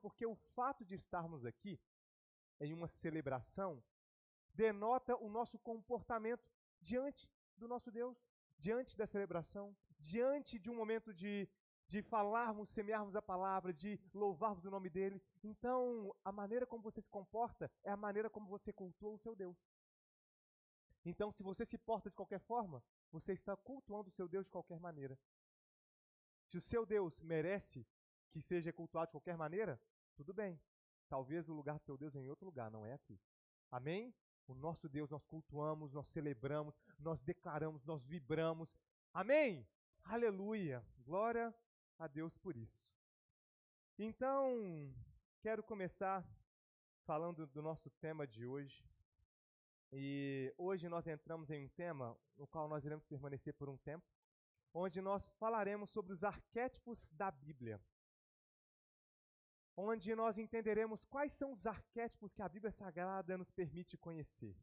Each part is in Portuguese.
Porque o fato de estarmos aqui em uma celebração denota o nosso comportamento diante do nosso Deus, diante da celebração, diante de um momento de falarmos, semearmos a palavra, de louvarmos o nome dele. Então, a maneira como você se comporta é a maneira como você cultua o seu Deus. Então, se você se porta de qualquer forma, você está cultuando o seu Deus de qualquer maneira. Se o seu Deus merece que seja cultuado de qualquer maneira, tudo bem. Talvez o lugar do seu Deus é em outro lugar, não é aqui. Amém? O nosso Deus nós cultuamos, nós celebramos, nós declaramos, nós vibramos. Amém? Aleluia! Glória a Deus por isso. Então, quero começar falando do nosso tema de hoje. E hoje nós entramos em um tema no qual nós iremos permanecer por um tempo, onde nós falaremos sobre os arquétipos da Bíblia. Onde nós entenderemos quais são os arquétipos que a Bíblia Sagrada nos permite conhecer.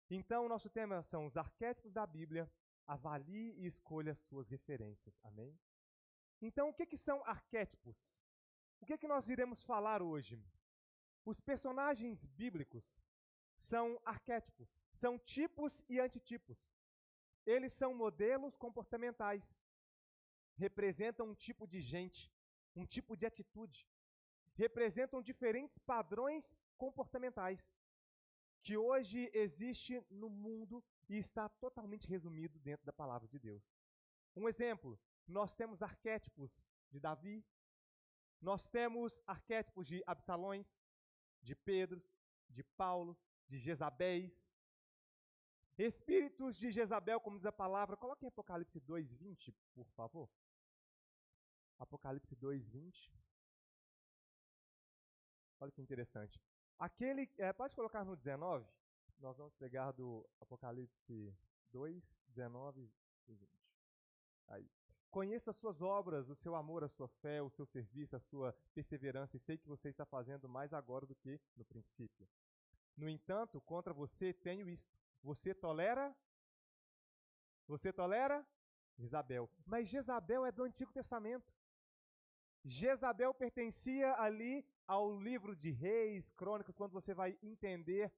Então, o nosso tema são os arquétipos da Bíblia. Avalie e escolha suas referências. Amém? Então, o que são arquétipos? O que nós iremos falar hoje? Os personagens bíblicos são arquétipos, são tipos e antitipos. Eles são modelos comportamentais, representam um tipo de gente, um tipo de atitude, representam diferentes padrões comportamentais que hoje existe no mundo e está totalmente resumido dentro da palavra de Deus. Um exemplo, nós temos arquétipos de Davi, nós temos arquétipos de Absalões, de Pedro, de Paulo, de Jezabéis, espíritos de Jezabel, como diz a palavra. Coloque em Apocalipse 2:20, por favor. Apocalipse 2:20. Olha que interessante. Pode colocar no 19. Nós vamos pegar do Apocalipse 2, 19 e 20. Aí. Conheça as suas obras, o seu amor, a sua fé, o seu serviço, a sua perseverança, e sei que você está fazendo mais agora do que no princípio. No entanto, contra você tenho isto. Você tolera Jezabel. Mas Jezabel é do Antigo Testamento. Jezabel pertencia ali ao livro de Reis, Crônicas, quando você vai entender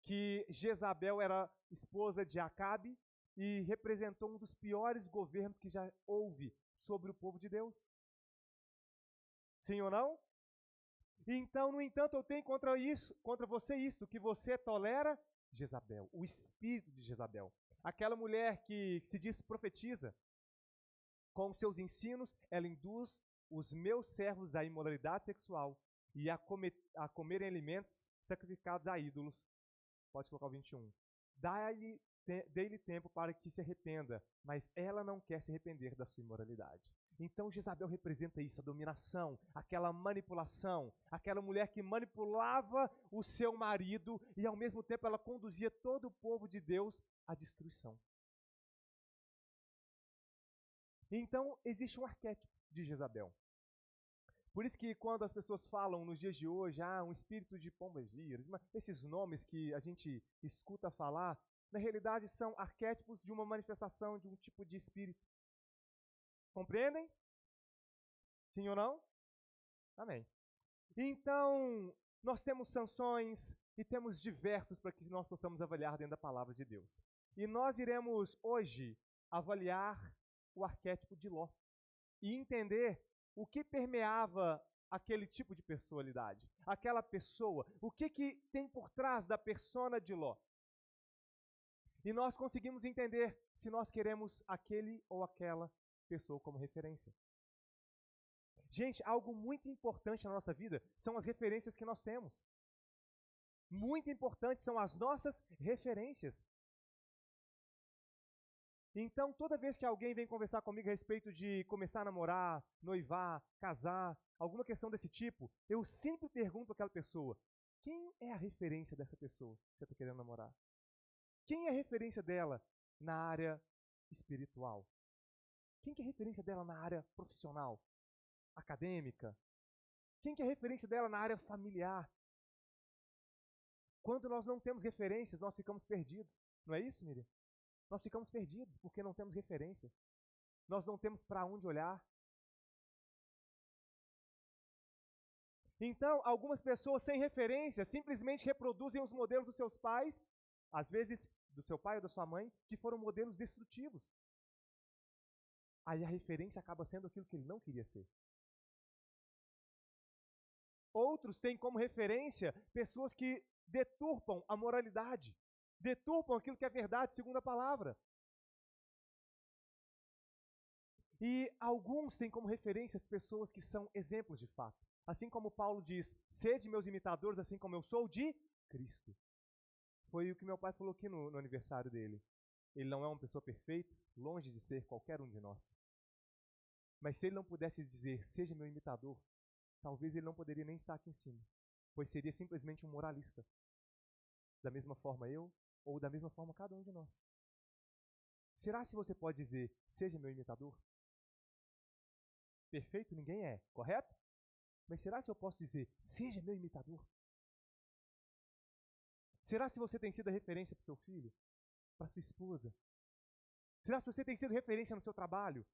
que Jezabel era esposa de Acabe e representou um dos piores governos que já houve sobre o povo de Deus. Sim ou não? Então, no entanto, eu tenho contra você isto, que você tolera Jezabel, o espírito de Jezabel. Aquela mulher que se diz profetiza, com seus ensinos, ela induz os meus servos à imoralidade sexual e a comerem alimentos sacrificados a ídolos. Pode colocar o 21. Dê-lhe tempo para que se arrependa, mas ela não quer se arrepender da sua imoralidade. Então Jezabel representa isso, a dominação, aquela manipulação, aquela mulher que manipulava o seu marido e ao mesmo tempo ela conduzia todo o povo de Deus à destruição. Então existe um arquétipo de Jezabel. Por isso que quando as pessoas falam nos dias de hoje, um espírito de pomba-gira, esses nomes que a gente escuta falar, na realidade são arquétipos de uma manifestação de um tipo de espírito. Compreendem? Sim ou não? Amém. Então, nós temos sanções e temos diversos para que nós possamos avaliar dentro da palavra de Deus. E nós iremos hoje avaliar o arquétipo de Ló e entender o que permeava aquele tipo de personalidade, aquela pessoa, o que tem por trás da persona de Ló. E nós conseguimos entender se nós queremos aquele ou aquela pessoa como referência. Gente, algo muito importante na nossa vida são as referências que nós temos. Muito importantes são as nossas referências. Então, toda vez que alguém vem conversar comigo a respeito de começar a namorar, noivar, casar, alguma questão desse tipo, eu sempre pergunto àquela pessoa, quem é a referência dessa pessoa que você está querendo namorar? Quem é a referência dela na área espiritual? Quem que é a referência dela na área profissional, acadêmica? Quem que é a referência dela na área familiar? Quando nós não temos referências, nós ficamos perdidos. Não é isso, Miriam? Nós ficamos perdidos porque não temos referência. Nós não temos para onde olhar. Então, algumas pessoas sem referência simplesmente reproduzem os modelos dos seus pais, às vezes do seu pai ou da sua mãe, que foram modelos destrutivos. Aí a referência acaba sendo aquilo que ele não queria ser. Outros têm como referência pessoas que deturpam a moralidade, deturpam aquilo que é verdade segundo a palavra. E alguns têm como referência as pessoas que são exemplos de fato. Assim como Paulo diz, sede meus imitadores, assim como eu sou de Cristo. Foi o que meu pai falou aqui no aniversário dele. Ele não é uma pessoa perfeita, longe de ser qualquer um de nós. Mas se ele não pudesse dizer, seja meu imitador, talvez ele não poderia nem estar aqui em cima, pois seria simplesmente um moralista. Da mesma forma eu, ou da mesma forma cada um de nós. Será se você pode dizer, seja meu imitador? Perfeito ninguém é, correto? Mas será se eu posso dizer, seja meu imitador? Será se você tem sido a referência para o seu filho? Para sua esposa? Será se você tem sido referência no seu trabalho?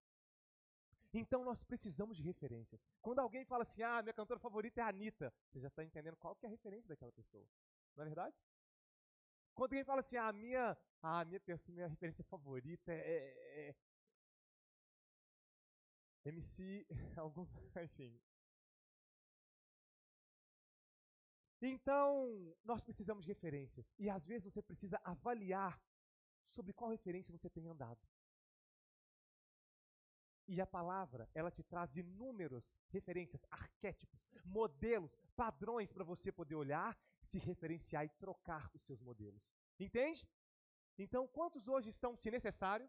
Então nós precisamos de referências. Quando alguém fala assim, minha cantora favorita é a Anitta, você já está entendendo qual que é a referência daquela pessoa. Não é verdade? Quando alguém fala assim, minha referência favorita é MC, algum, enfim. Então, nós precisamos de referências. E às vezes você precisa avaliar sobre qual referência você tem andado. E a palavra, ela te traz inúmeras referências, arquétipos, modelos, padrões para você poder olhar, se referenciar e trocar os seus modelos. Entende? Então, quantos hoje estão, se necessário,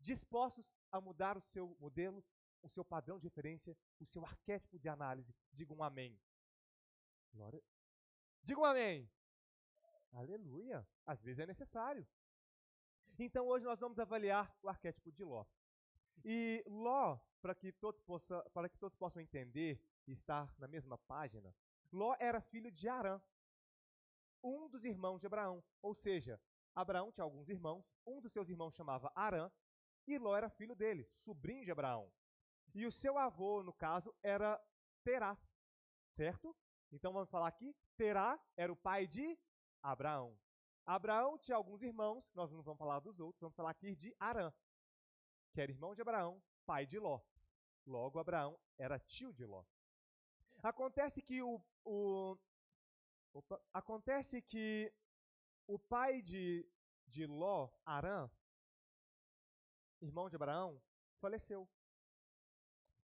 dispostos a mudar o seu modelo, o seu padrão de referência, o seu arquétipo de análise? Diga um amém. Glória. Diga um amém. Aleluia. Às vezes é necessário. Então, hoje nós vamos avaliar o arquétipo de Ló. E Ló, para que todos possam entender e estar na mesma página, Ló era filho de Arã, um dos irmãos de Abraão. Ou seja, Abraão tinha alguns irmãos, um dos seus irmãos chamava Arã, e Ló era filho dele, sobrinho de Abraão. E o seu avô, no caso, era Terá, certo? Então vamos falar aqui, Terá era o pai de Abraão. Abraão tinha alguns irmãos, nós não vamos falar dos outros, vamos falar aqui de Arã, que era irmão de Abraão, pai de Ló. Logo, Abraão era tio de Ló. Acontece que o pai de Ló, Arã, irmão de Abraão, faleceu.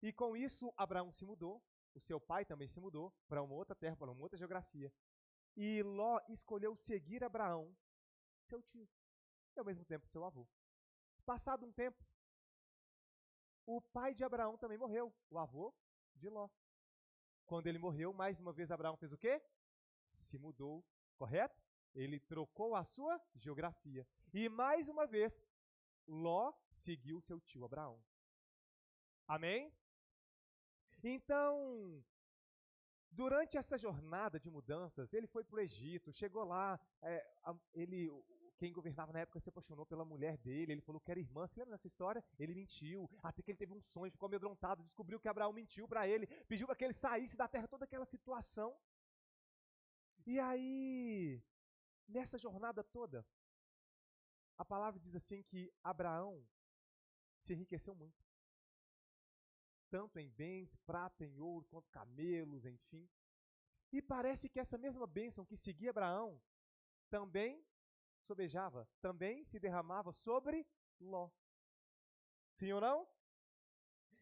E com isso, Abraão se mudou, o seu pai também se mudou para uma outra terra, para uma outra geografia. E Ló escolheu seguir Abraão, seu tio, e ao mesmo tempo seu avô. Passado um tempo, o pai de Abraão também morreu, o avô de Ló. Quando ele morreu, mais uma vez Abraão fez o quê? Se mudou, correto? Ele trocou a sua geografia. E mais uma vez, Ló seguiu seu tio Abraão. Amém? Então, durante essa jornada de mudanças, ele foi para o Egito, chegou lá, quem governava na época se apaixonou pela mulher dele, ele falou que era irmã, você lembra dessa história? Ele mentiu, até que ele teve um sonho, ficou amedrontado, descobriu que Abraão mentiu para ele, pediu para que ele saísse da terra, toda aquela situação. E aí, nessa jornada toda, a palavra diz assim que Abraão se enriqueceu muito. Tanto em bens, prata, em ouro, quanto camelos, enfim. E parece que essa mesma bênção que seguia Abraão também sobejava, também se derramava sobre Ló. Sim ou não?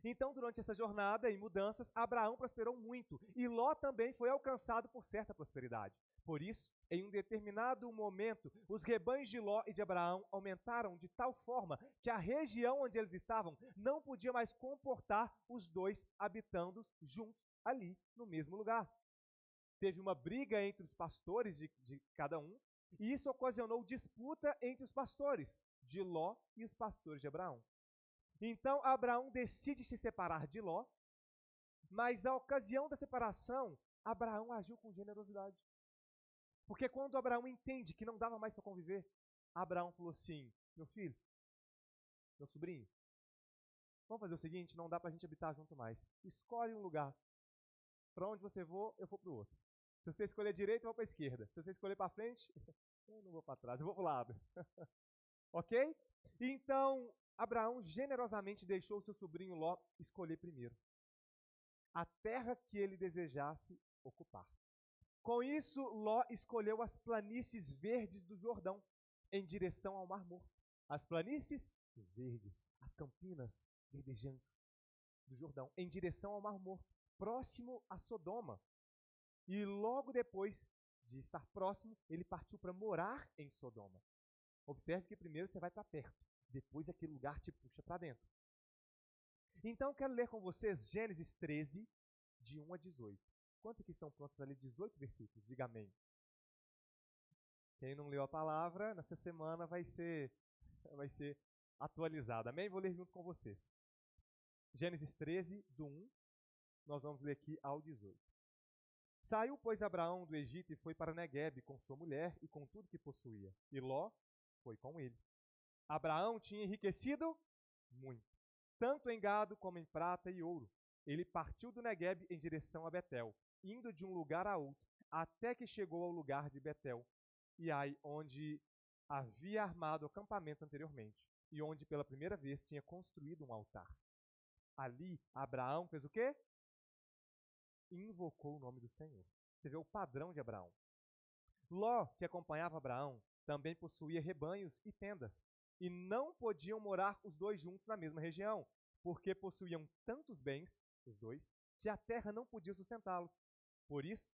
Então, durante essa jornada e mudanças, Abraão prosperou muito e Ló também foi alcançado por certa prosperidade. Por isso, em um determinado momento, os rebanhos de Ló e de Abraão aumentaram de tal forma que a região onde eles estavam não podia mais comportar os dois habitando juntos ali no mesmo lugar. Teve uma briga entre os pastores de cada um, e isso ocasionou disputa entre os pastores de Ló e os pastores de Abraão. Então Abraão decide se separar de Ló, mas a ocasião da separação, Abraão agiu com generosidade. Porque quando Abraão entende que não dava mais para conviver, Abraão falou assim, meu filho, meu sobrinho, vamos fazer o seguinte, não dá para a gente habitar junto mais. Escolhe um lugar. Para onde você for, eu vou para o outro. Se você escolher direita, eu vou para a esquerda. Se você escolher para frente, eu não vou para trás, eu vou para o lado. Ok? Então, Abraão generosamente deixou seu sobrinho Ló escolher primeiro a terra que ele desejasse ocupar. Com isso, Ló escolheu as planícies verdes do Jordão, em direção ao Mar Morto. As planícies verdes, as campinas verdejantes do Jordão, em direção ao Mar Morto, próximo a Sodoma. E logo depois de estar próximo, ele partiu para morar em Sodoma. Observe que primeiro você vai para perto, depois aquele lugar te puxa para dentro. Então, quero ler com vocês Gênesis 13, de 1 a 18. Quantos aqui estão prontos para ler 18 versículos? Diga amém. Quem não leu a palavra, nessa semana vai ser atualizado. Amém? Vou ler junto com vocês. Gênesis 13, do 1, nós vamos ler aqui ao 18. Saiu, pois, Abraão do Egito e foi para Neguebe com sua mulher e com tudo que possuía. E Ló foi com ele. Abraão tinha enriquecido muito, tanto em gado como em prata e ouro. Ele partiu do Neguebe em direção a Betel, indo de um lugar a outro, até que chegou ao lugar de Betel, e aí onde havia armado acampamento anteriormente, e onde pela primeira vez tinha construído um altar. Ali, Abraão fez o quê? Invocou o nome do Senhor. Você vê o padrão de Abraão. Ló, que acompanhava Abraão, também possuía rebanhos e tendas, e não podiam morar os dois juntos na mesma região, porque possuíam tantos bens, os dois, que a terra não podia sustentá-los. Por isso,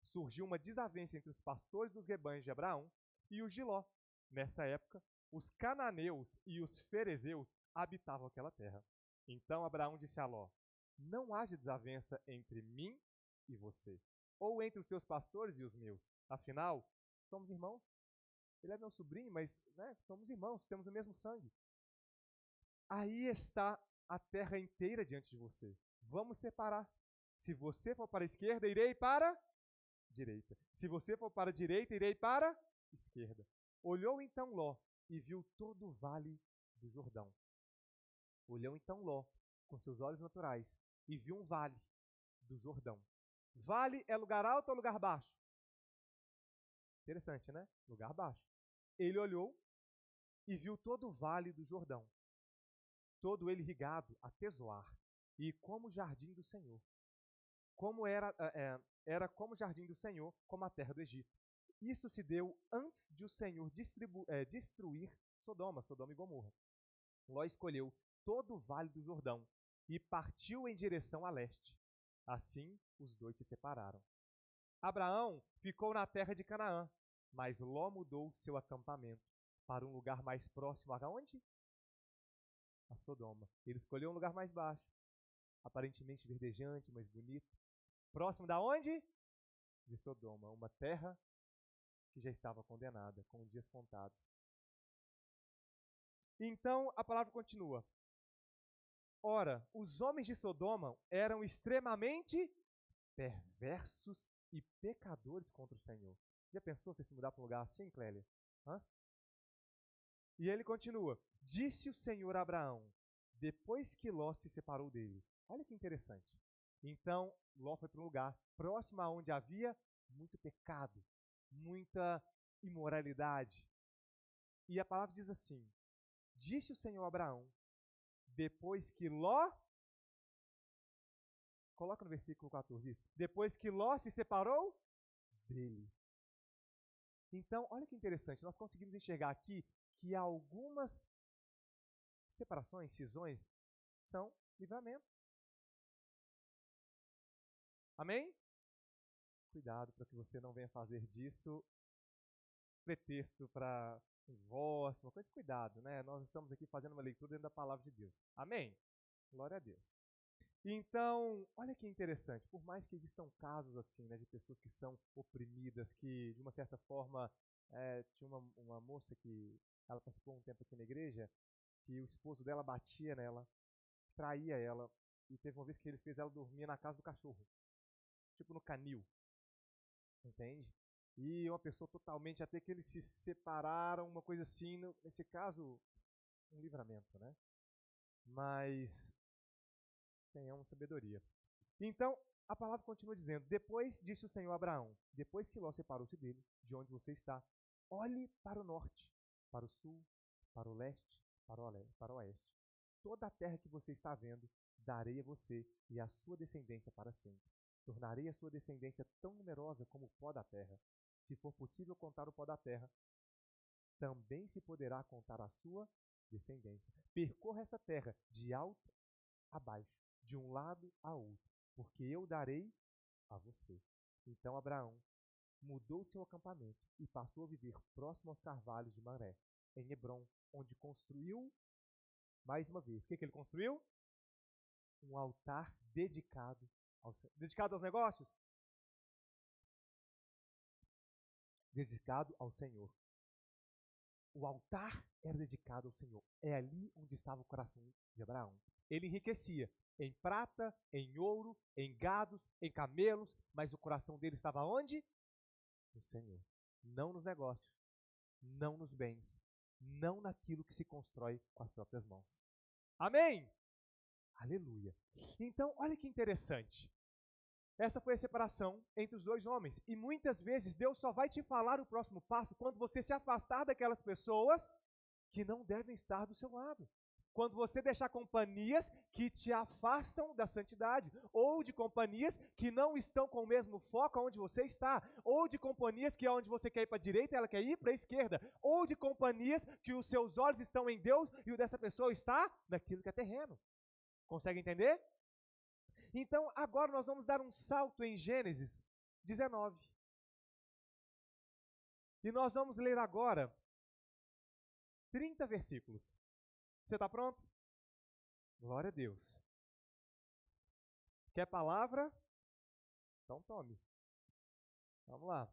surgiu uma desavença entre os pastores dos rebanhos de Abraão e os de Ló. Nessa época, os cananeus e os ferezeus habitavam aquela terra. Então Abraão disse a Ló: não haja desavença entre mim e você, ou entre os seus pastores e os meus. Afinal, somos irmãos. Ele é meu sobrinho, mas somos irmãos, temos o mesmo sangue. Aí está a terra inteira diante de você. Vamos separar. Se você for para a esquerda, irei para a direita. Se você for para a direita, irei para a esquerda. Olhou então Ló e viu todo o vale do Jordão. Olhou então Ló com seus olhos naturais e viu um vale do Jordão. Vale é lugar alto ou lugar baixo? Interessante, né? Lugar baixo. Ele olhou e viu todo o vale do Jordão, todo ele irrigado até Zoar, e como o jardim do Senhor. Como era como o jardim do Senhor, como a terra do Egito. Isto se deu antes de o Senhor destruir Sodoma e Gomorra. Ló escolheu todo o vale do Jordão e partiu em direção a leste. Assim, os dois se separaram. Abraão ficou na terra de Canaã, mas Ló mudou seu acampamento para um lugar mais próximo. Aonde? A Sodoma. Ele escolheu um lugar mais baixo, aparentemente verdejante, mas bonito. Próximo da onde? De Sodoma, uma terra que já estava condenada, com dias contados. Então, a palavra continua. Ora, os homens de Sodoma eram extremamente perversos e pecadores contra o Senhor. Já pensou você se mudar para um lugar assim, Clélia? E ele continua. Disse o Senhor a Abraão, depois que Ló se separou dele. Olha que interessante. Então, Ló foi para um lugar próximo a onde havia muito pecado, muita imoralidade. E a palavra diz assim, disse o Senhor a Abraão, depois que Ló, coloca no versículo 14 isso, depois que Ló se separou dele. Então, olha que interessante, nós conseguimos enxergar aqui que algumas separações, cisões, são livramento. Amém? Cuidado para que você não venha fazer disso pretexto para um divórcio, uma coisa. Cuidado, né? Nós estamos aqui fazendo uma leitura dentro da palavra de Deus. Amém? Glória a Deus. Então, olha que interessante, por mais que existam casos assim, né, de pessoas que são oprimidas, que de uma certa forma, tinha uma moça que ela participou um tempo aqui na igreja, que o esposo dela batia nela, traía ela, e teve uma vez que ele fez ela dormir na casa do cachorro, tipo no canil, entende? E uma pessoa totalmente, até que eles se separaram, uma coisa assim, nesse caso, um livramento, né? Mas tenhamos sabedoria. Então, a palavra continua dizendo: depois disse o Senhor a Abraão, depois que Ló separou-se dele, de onde você está, olhe para o norte, para o sul, para o leste, para o oeste. Toda a terra que você está vendo, darei a você e à sua descendência para sempre. Tornarei a sua descendência tão numerosa como o pó da terra. Se for possível contar o pó da terra, também se poderá contar a sua descendência. Percorra essa terra de alto a baixo, de um lado a outro, porque eu darei a você. Então Abraão mudou seu acampamento e passou a viver próximo aos carvalhos de Mamré, em Hebrom, onde construiu, mais uma vez, o que ele construiu? Um altar dedicado aos negócios? Dedicado ao Senhor. O altar era dedicado ao Senhor. É ali onde estava o coração de Abraão. Ele enriquecia em prata, em ouro, em gados, em camelos, mas o coração dele estava onde? No Senhor. Não nos negócios, não nos bens, não naquilo que se constrói com as próprias mãos. Amém? Aleluia. Então, olha que interessante. Essa foi a separação entre os dois homens. E muitas vezes Deus só vai te falar o próximo passo quando você se afastar daquelas pessoas que não devem estar do seu lado. Quando você deixar companhias que te afastam da santidade, ou de companhias que não estão com o mesmo foco onde você está, ou de companhias que onde você quer ir para a direita, ela quer ir para a esquerda, ou de companhias que os seus olhos estão em Deus e o dessa pessoa está naquilo que é terreno. Consegue entender? Então, agora nós vamos dar um salto em Gênesis 19. E nós vamos ler agora 30 versículos. Você está pronto? Glória a Deus. Quer palavra? Então tome. Vamos lá.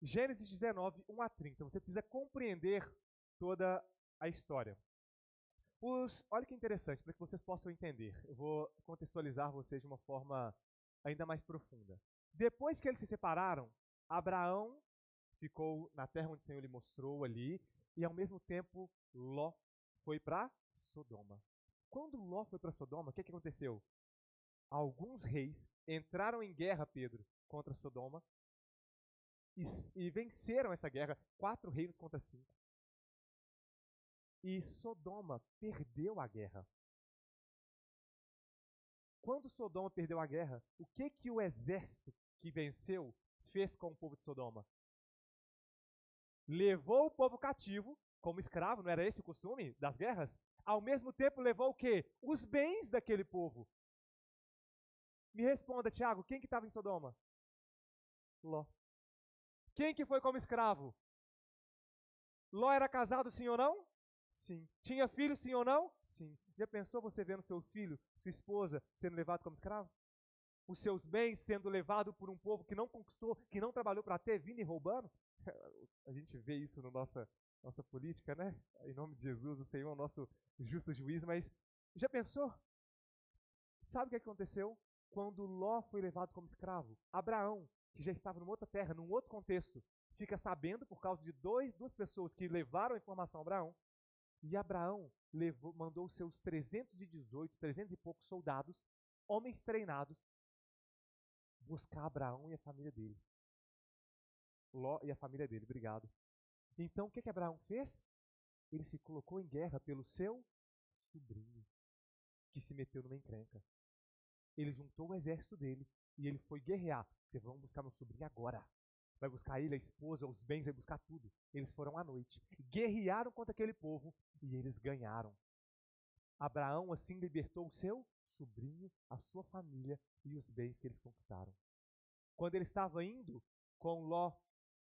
Gênesis 19, 1 a 30. Você precisa compreender toda a história. Olha que interessante, para que vocês possam entender. Eu vou contextualizar vocês de uma forma ainda mais profunda. Depois que eles se separaram, Abraão ficou na terra onde o Senhor lhe mostrou ali, e ao mesmo tempo Ló foi para Sodoma. Quando Ló foi para Sodoma, o que aconteceu? Alguns reis entraram em guerra, Pedro, contra Sodoma, e venceram essa guerra, 4 reinos contra 5. E Sodoma perdeu a guerra. Quando Sodoma perdeu a guerra, o que o exército que venceu fez com o povo de Sodoma? Levou o povo cativo, como escravo, não era esse o costume das guerras? Ao mesmo tempo levou o quê? Os bens daquele povo. Me responda, Tiago, quem que estava em Sodoma? Ló. Quem que foi como escravo? Ló era casado, sim ou não? Sim. Tinha filho, sim ou não? Sim. Já pensou você vendo seu filho, sua esposa, sendo levado como escravo? Os seus bens sendo levados por um povo que não conquistou, que não trabalhou para ter, vindo e roubando? A gente vê isso na nossa política, né? Em nome de Jesus, o Senhor é o nosso justo juiz, mas já pensou? Sabe o que aconteceu? Quando Ló foi levado como escravo, Abraão, que já estava numa outra terra, num outro contexto, fica sabendo por causa de duas pessoas que levaram a informação a Abraão, e Abraão mandou seus 300 e poucos soldados, homens treinados, buscar Abraão e a família dele. Ló e a família dele, obrigado. Então o que Abraão fez? Ele se colocou em guerra pelo seu sobrinho, que se meteu numa encrenca. Ele juntou o exército dele e ele foi guerrear. Vocês vão buscar meu sobrinho agora. Vai buscar ele, a esposa, os bens, vai buscar tudo. Eles foram à noite, guerrearam contra aquele povo e eles ganharam. Abraão assim libertou o seu sobrinho, a sua família e os bens que eles conquistaram. Quando ele estava indo com Ló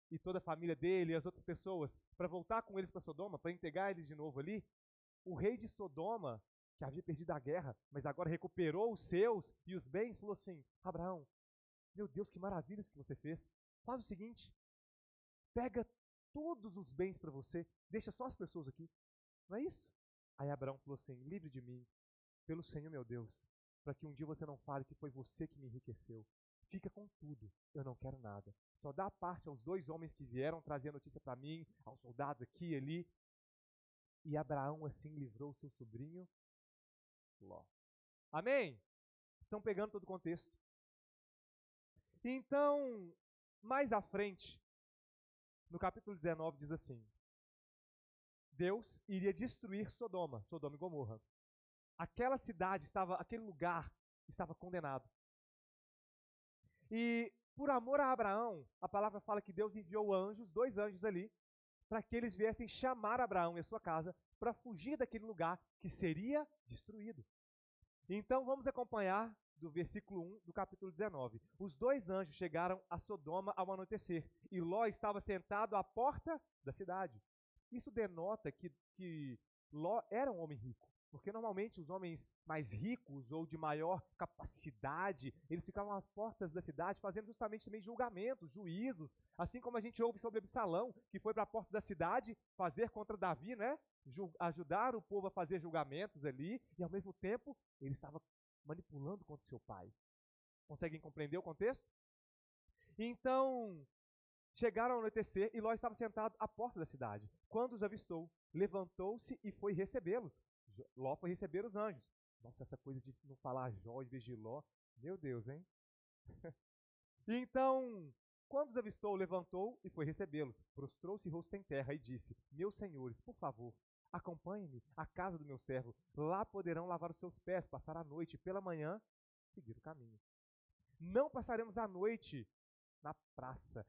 e toda a família dele e as outras pessoas para voltar com eles para Sodoma, para entregar eles de novo ali, o rei de Sodoma, que havia perdido a guerra, mas agora recuperou os seus e os bens, falou assim: Abraão, meu Deus, que maravilhas que você fez. Faz o seguinte, pega todos os bens para você, deixa só as pessoas aqui. Não é isso? Aí Abraão falou assim: livre de mim, pelo Senhor meu Deus, para que um dia você não fale que foi você que me enriqueceu. Fica com tudo, eu não quero nada. Só dá parte aos 2 homens que vieram trazer a notícia para mim, aos soldados aqui e ali. E Abraão assim livrou seu sobrinho Ló. Amém? Estão pegando todo o contexto. Então, mais à frente, no capítulo 19 diz assim: Deus iria destruir Sodoma e Gomorra. Aquela cidade aquele lugar estava condenado. E por amor a Abraão, a palavra fala que Deus enviou anjos, 2 anjos ali, para que eles viessem chamar Abraão e a sua casa para fugir daquele lugar que seria destruído. Então vamos acompanhar do versículo 1 do capítulo 19. Os 2 anjos chegaram a Sodoma ao anoitecer, e Ló estava sentado à porta da cidade. Isso denota que Ló era um homem rico, porque normalmente os homens mais ricos ou de maior capacidade, eles ficavam às portas da cidade fazendo justamente também julgamentos, juízos, assim como a gente ouve sobre Absalão, que foi para a porta da cidade fazer contra Davi, né? Ajudar o povo a fazer julgamentos ali, e ao mesmo tempo ele estava manipulando contra seu pai. Conseguem compreender o contexto? Então, chegaram ao anoitecer e Ló estava sentado à porta da cidade. Quando os avistou, levantou-se e foi recebê-los. Ló foi receber os anjos. Nossa, essa coisa de não falar Jó em vez de Ló, meu Deus, hein? Então, quando os avistou, levantou e foi recebê-los. Prostrou-se rosto em terra e disse: Meus senhores, por favor, acompanhem-me à casa do meu servo. Lá poderão lavar os seus pés, passar a noite e pela manhã seguir o caminho. Não passaremos a noite na praça.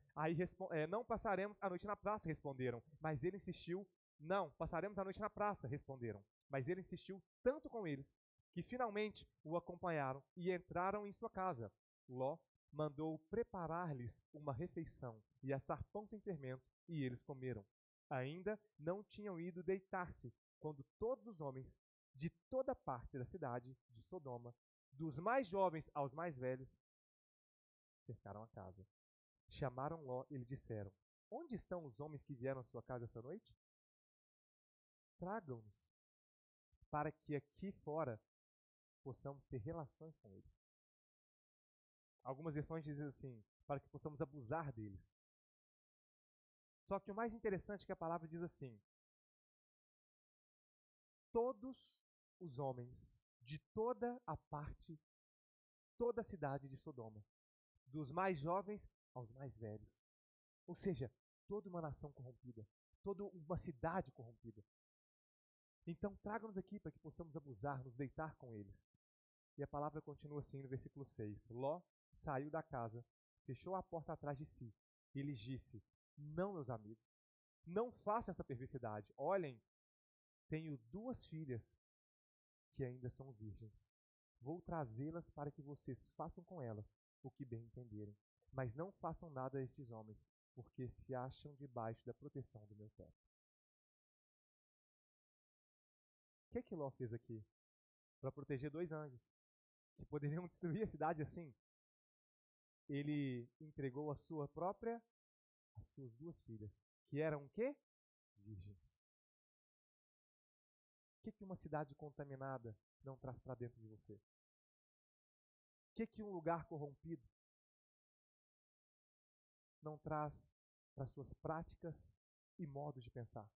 Não passaremos a noite na praça, responderam. Mas ele insistiu. Não, passaremos a noite na praça, responderam. Mas ele insistiu tanto com eles que finalmente o acompanharam e entraram em sua casa. Ló mandou preparar-lhes uma refeição e assar pão sem fermento, e eles comeram. Ainda não tinham ido deitar-se, quando todos os homens de toda parte da cidade de Sodoma, dos mais jovens aos mais velhos, cercaram a casa. Chamaram Ló e lhe disseram: Onde estão os homens que vieram à sua casa esta noite? Tragam-nos, para que aqui fora possamos ter relações com eles. Algumas versões dizem assim: para que possamos abusar deles. Só que o mais interessante é que a palavra diz assim: todos os homens de toda a parte, toda a cidade de Sodoma, dos mais jovens aos mais velhos. Ou seja, toda uma nação corrompida, toda uma cidade corrompida. Então tragam-nos aqui para que possamos abusar, nos deitar com eles. E a palavra continua assim no versículo 6. Ló saiu da casa, fechou a porta atrás de si e lhes disse: Não, meus amigos, não façam essa perversidade. Olhem, tenho 2 filhas que ainda são virgens. Vou trazê-las para que vocês façam com elas o que bem entenderem. Mas não façam nada a esses homens, porque se acham debaixo da proteção do meu teto. O que Ló fez aqui? Para proteger 2 anjos, que poderiam destruir a cidade assim. Ele entregou as suas 2 filhas, que eram o quê? Virgens. O que uma cidade contaminada não traz para dentro de você? O que um lugar corrompido não traz para suas práticas e modos de pensar?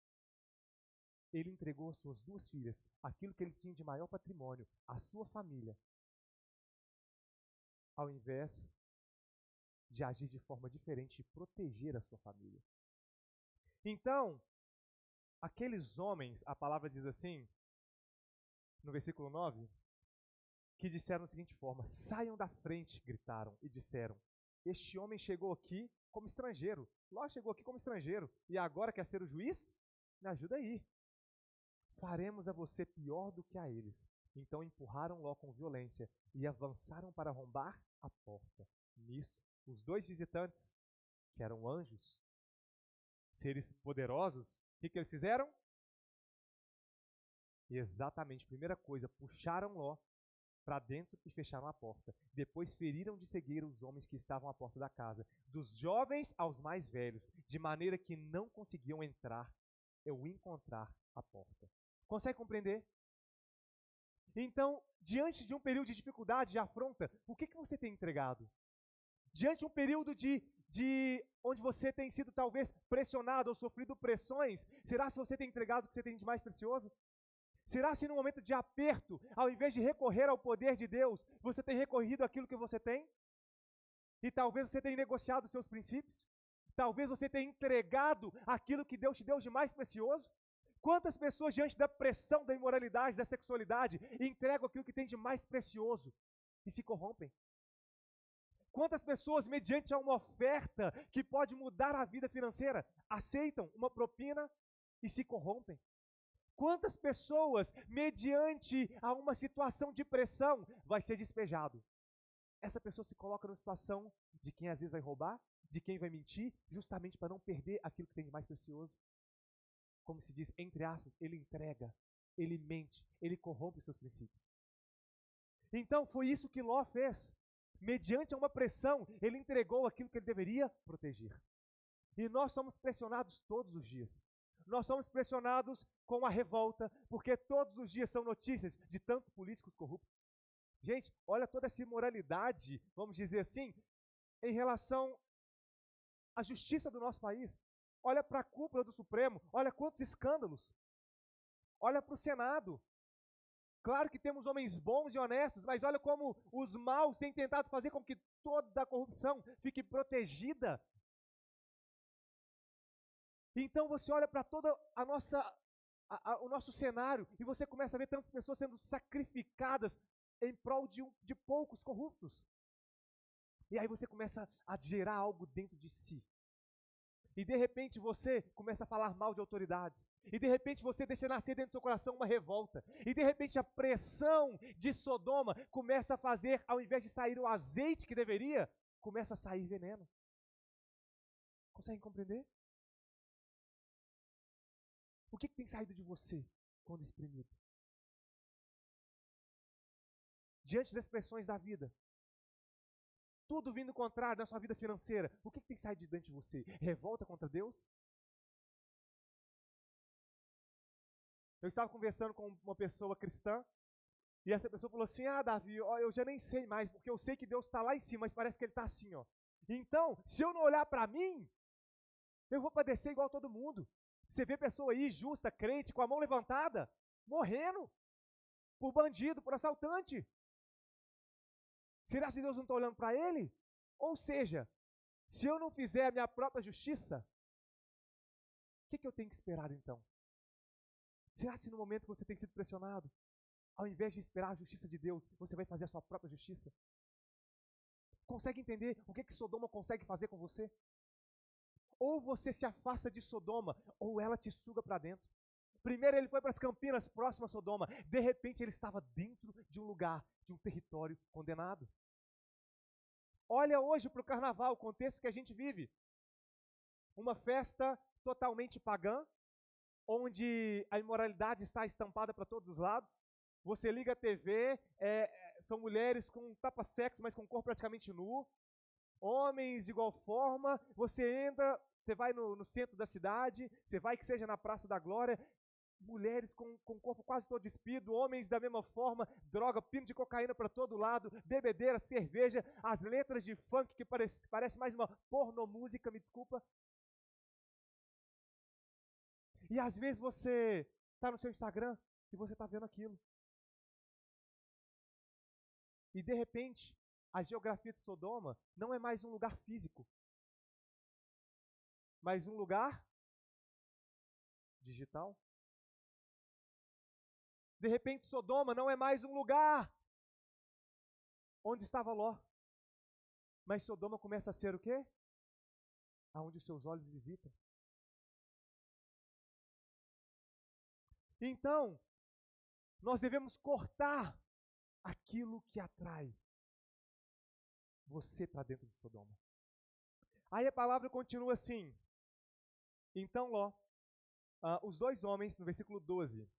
Ele entregou as suas 2 filhas, aquilo que ele tinha de maior patrimônio, a sua família, ao invés de agir de forma diferente e proteger a sua família. Então, aqueles homens, a palavra diz assim, no versículo 9, que disseram da seguinte forma: Saiam da frente, gritaram, e disseram: Este homem chegou aqui como estrangeiro. Ló chegou aqui como estrangeiro, e agora quer ser o juiz? Me ajuda aí. Faremos a você pior do que a eles. Então empurraram Ló com violência e avançaram para arrombar a porta. Nisso, os 2 visitantes, que eram anjos, seres poderosos, o que eles fizeram? Exatamente, primeira coisa, puxaram Ló para dentro e fecharam a porta. Depois feriram de cegueira os homens que estavam à porta da casa, dos jovens aos mais velhos, de maneira que não conseguiam entrar ou encontrar a porta. Consegue compreender? Então, diante de um período de dificuldade, de afronta, o que você tem entregado? Diante de um período de onde você tem sido talvez pressionado ou sofrido pressões, será se você tem entregado o que você tem de mais precioso? Será se no momento de aperto, ao invés de recorrer ao poder de Deus, você tem recorrido àquilo que você tem? E talvez você tenha negociado os seus princípios? Talvez você tenha entregado aquilo que Deus te deu de mais precioso? Quantas pessoas, diante da pressão da imoralidade, da sexualidade, entregam aquilo que tem de mais precioso e se corrompem? Quantas pessoas, mediante a uma oferta que pode mudar a vida financeira, aceitam uma propina e se corrompem? Quantas pessoas, mediante a uma situação de pressão, vai ser despejado? Essa pessoa se coloca numa situação de quem às vezes vai roubar, de quem vai mentir, justamente para não perder aquilo que tem de mais precioso. Como se diz, entre aspas, ele entrega, ele mente, ele corrompe os seus princípios. Então foi isso que Ló fez. Mediante uma pressão, ele entregou aquilo que ele deveria proteger. E nós somos pressionados todos os dias. Nós somos pressionados com a revolta, porque todos os dias são notícias de tantos políticos corruptos. Gente, olha toda essa imoralidade, vamos dizer assim, em relação à justiça do nosso país. Olha para a cúpula do Supremo, olha quantos escândalos. Olha para o Senado. Claro que temos homens bons e honestos, mas olha como os maus têm tentado fazer com que toda a corrupção fique protegida. Então você olha para toda o nosso cenário e você começa a ver tantas pessoas sendo sacrificadas em prol de poucos corruptos. E aí você começa a gerar algo dentro de si. E de repente você começa a falar mal de autoridades. E de repente você deixa nascer dentro do seu coração uma revolta. E de repente a pressão de Sodoma começa a fazer, ao invés de sair o azeite que deveria, começa a sair veneno. Conseguem compreender? O que tem saído de você quando exprimido? Diante das pressões da vida, tudo vindo contrário na sua vida financeira, o que tem saído de dentro de você? Revolta contra Deus? Eu estava conversando com uma pessoa cristã, e essa pessoa falou assim, Davi, ó, eu já nem sei mais, porque eu sei que Deus está lá em cima, mas parece que Ele está assim, ó. Então, se eu não olhar para mim, eu vou padecer igual todo mundo. Você vê pessoa aí, justa, crente, com a mão levantada, morrendo, por bandido, por assaltante. Será que Deus não está olhando para ele? Ou seja, se eu não fizer a minha própria justiça, o que eu tenho que esperar então? Será que no momento que você tem sido pressionado, ao invés de esperar a justiça de Deus, você vai fazer a sua própria justiça? Consegue entender o que Sodoma consegue fazer com você? Ou você se afasta de Sodoma, ou ela te suga para dentro. Primeiro ele foi para as Campinas, próximo a Sodoma. De repente ele estava dentro de um lugar, de um território condenado. Olha hoje para o carnaval, o contexto que a gente vive. Uma festa totalmente pagã, onde a imoralidade está estampada para todos os lados. Você liga a TV, são mulheres com tapa-sexo, mas com o corpo praticamente nu. Homens de igual forma, você entra, você vai no centro da cidade, você vai que seja na Praça da Glória, mulheres com o corpo quase todo despido, homens da mesma forma, droga, pino de cocaína para todo lado, bebedeira, cerveja, as letras de funk que parece mais uma pornomúsica, me desculpa. E às vezes você está no seu Instagram e você está vendo aquilo. E de repente, a geografia de Sodoma não é mais um lugar físico, mas um lugar digital. De repente, Sodoma não é mais um lugar onde estava Ló, mas Sodoma começa a ser o quê? Aonde os seus olhos visitam. Então, nós devemos cortar aquilo que atrai você para dentro de Sodoma. Aí a palavra continua assim. Então Ló, os dois homens, no versículo 12,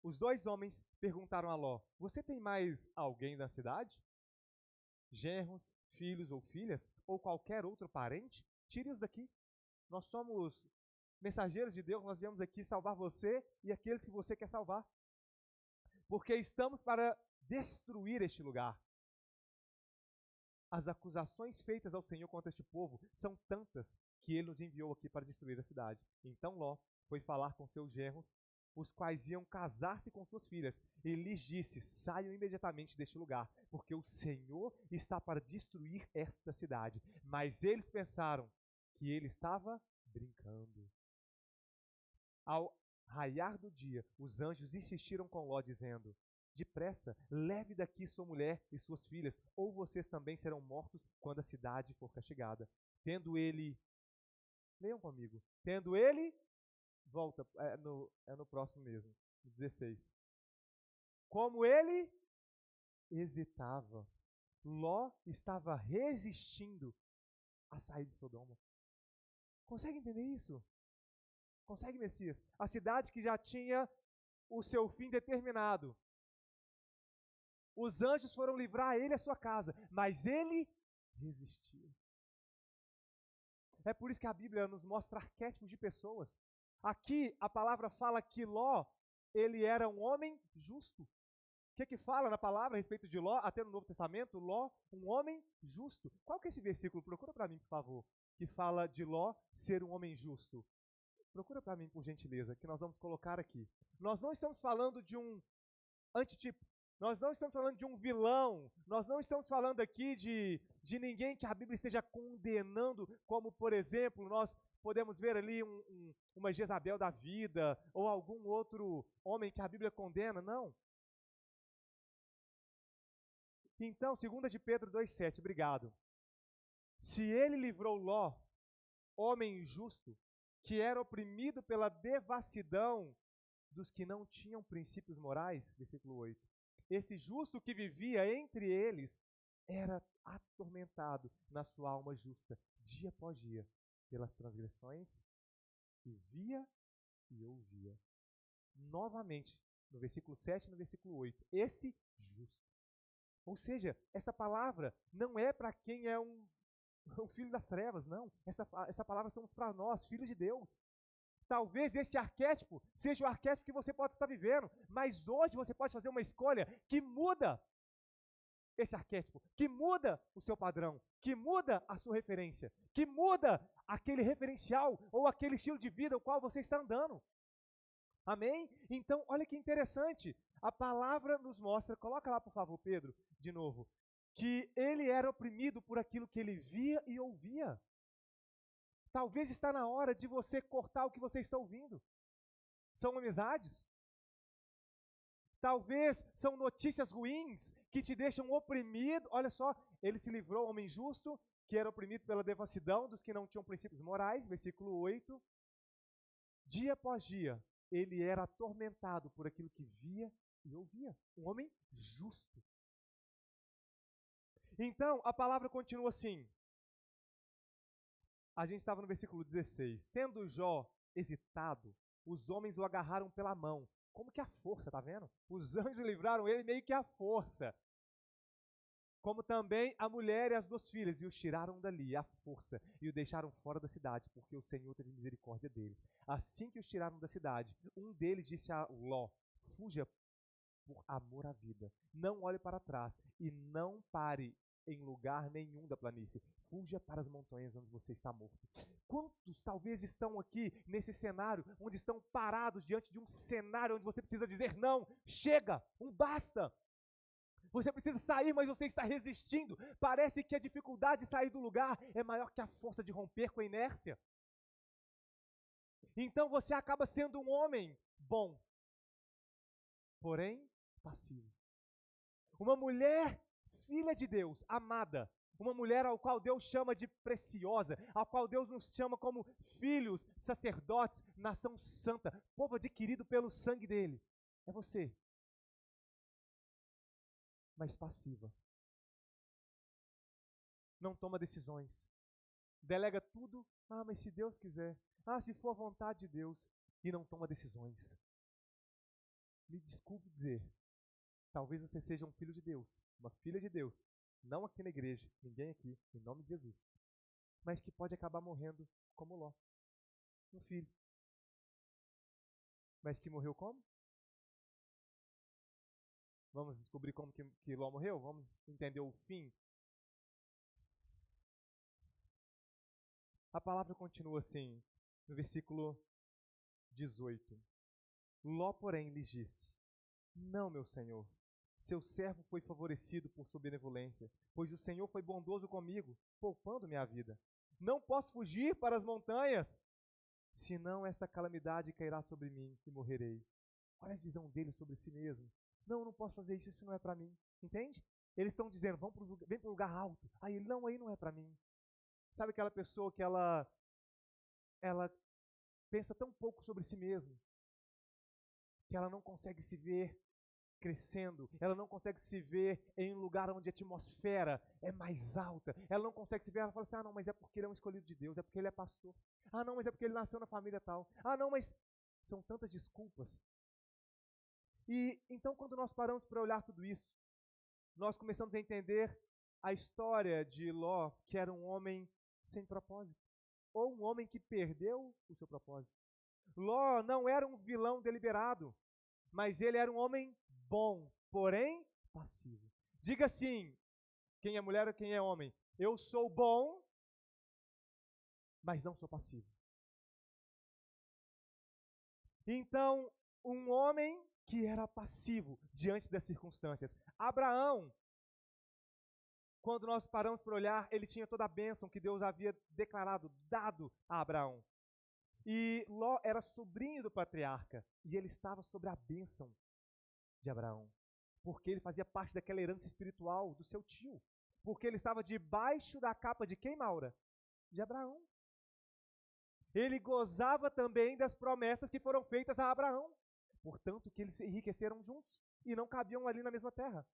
os dois homens perguntaram a Ló, você tem mais alguém na cidade? Genros, filhos ou filhas, ou qualquer outro parente? Tire-os daqui. Nós somos mensageiros de Deus, nós viemos aqui salvar você e aqueles que você quer salvar. Porque estamos para destruir este lugar. As acusações feitas ao Senhor contra este povo são tantas que Ele nos enviou aqui para destruir a cidade. Então Ló foi falar com seus genros os quais iam casar-se com suas filhas, e lhes disse: saiam imediatamente deste lugar, porque o Senhor está para destruir esta cidade. Mas eles pensaram que ele estava brincando. Ao raiar do dia, os anjos insistiram com Ló, dizendo: depressa, leve daqui sua mulher e suas filhas, ou vocês também serão mortos quando a cidade for castigada. Tendo ele, leiam comigo, tendo ele, volta, é no próximo mesmo, 16. Como ele hesitava, Ló estava resistindo a sair de Sodoma. Consegue entender isso? Consegue, Messias? A cidade que já tinha o seu fim determinado. Os anjos foram livrar ele e a sua casa, mas ele resistiu. É por isso que a Bíblia nos mostra arquétipos de pessoas. Aqui a palavra fala que Ló, ele era um homem justo. O que fala na palavra a respeito de Ló, até no Novo Testamento? Ló, um homem justo. Qual que é esse versículo? Procura para mim, por favor, que fala de Ló ser um homem justo. Procura para mim, por gentileza, que nós vamos colocar aqui. Nós não estamos falando de um antitipo. Nós não estamos falando de um vilão. Nós não estamos falando aqui de ninguém que a Bíblia esteja condenando, como, por exemplo, nós podemos ver ali uma Jezabel da vida, ou algum outro homem que a Bíblia condena. Não. Então, 2 de Pedro 2,7, obrigado. Se ele livrou Ló, homem justo, que era oprimido pela devassidão dos que não tinham princípios morais, versículo 8. Esse justo que vivia entre eles era atormentado na sua alma justa, dia após dia, pelas transgressões que via e ouvia. Novamente, no versículo 7 e no versículo 8, esse justo. Ou seja, essa palavra não é para quem é um filho das trevas, não. Essa palavra estamos para nós, filhos de Deus. Talvez esse arquétipo seja o arquétipo que você pode estar vivendo, mas hoje você pode fazer uma escolha que muda esse arquétipo, que muda o seu padrão, que muda a sua referência, que muda aquele referencial ou aquele estilo de vida ao qual você está andando. Amém? Então, olha que interessante. A palavra nos mostra, coloca lá por favor, Pedro, de novo, que ele era oprimido por aquilo que ele via e ouvia. Talvez está na hora de você cortar o que você está ouvindo. São amizades. Talvez são notícias ruins que te deixam oprimido. Olha só, ele se livrou, homem justo, que era oprimido pela devassidão dos que não tinham princípios morais, versículo 8. Dia após dia, ele era atormentado por aquilo que via e ouvia. Um homem justo. Então, a palavra continua assim. A gente estava no versículo 16. Tendo Jó hesitado, os homens o agarraram pela mão. Como que a força, tá vendo? Os anjos livraram ele meio que a força. Como também a mulher e as duas filhas, e os tiraram dali, a força, e o deixaram fora da cidade, porque o Senhor teve misericórdia deles. Assim que os tiraram da cidade, um deles disse a Ló: fuja por amor à vida. Não olhe para trás e não pare em lugar nenhum da planície. Fuja para as montanhas onde você está morto. Quantos talvez estão aqui nesse cenário, onde estão parados diante de um cenário onde você precisa dizer não, chega, basta. Você precisa sair, mas você está resistindo. Parece que a dificuldade de sair do lugar é maior que a força de romper com a inércia. Então você acaba sendo um homem bom, porém passivo. Uma mulher filha de Deus, amada. Uma mulher ao qual Deus chama de preciosa, ao qual Deus nos chama como filhos, sacerdotes, nação santa, povo adquirido pelo sangue dele. É você. Mas passiva. Não toma decisões. Delega tudo. Ah, mas se Deus quiser. Ah, se for a vontade de Deus. E não toma decisões. Me desculpe dizer. Talvez você seja um filho de Deus, uma filha de Deus. Não aqui na igreja, ninguém aqui, em nome de Jesus. Mas que pode acabar morrendo como Ló. Um filho. Mas que morreu como? Vamos descobrir como que Ló morreu? Vamos entender o fim? A palavra continua assim, no versículo 18. Ló, porém, lhes disse: Não, meu senhor, seu servo foi favorecido por sua benevolência, pois o Senhor foi bondoso comigo, poupando-me a vida. Não posso fugir para as montanhas, senão esta calamidade cairá sobre mim e morrerei. Olha a visão dele sobre si mesmo. Não, eu não posso fazer isso não é para mim. Entende? Eles estão dizendo, vem para o lugar alto. Aí ele, não, aí não é para mim. Sabe aquela pessoa que ela pensa tão pouco sobre si mesma, que ela não consegue se ver crescendo, ela não consegue se ver em um lugar onde a atmosfera é mais alta, ela não consegue se ver, ela fala assim, não, mas é porque ele é um escolhido de Deus, é porque ele é pastor, não, mas é porque ele nasceu na família tal, não, mas são tantas desculpas. E então quando nós paramos para olhar tudo isso, nós começamos a entender a história de Ló, que era um homem sem propósito, ou um homem que perdeu o seu propósito. Ló não era um vilão deliberado, mas ele era um homem bom, porém passivo. Diga assim, quem é mulher ou quem é homem, eu sou bom, mas não sou passivo. Então, um homem que era passivo diante das circunstâncias. Abraão, quando nós paramos para olhar, ele tinha toda a bênção que Deus havia declarado, dado a Abraão. E Ló era sobrinho do patriarca, e ele estava sobre a bênção de Abraão, porque ele fazia parte daquela herança espiritual do seu tio, porque ele estava debaixo da capa de quem, Maura? De Abraão. Ele gozava também das promessas que foram feitas a Abraão, portanto que eles se enriqueceram juntos e não cabiam ali na mesma terra.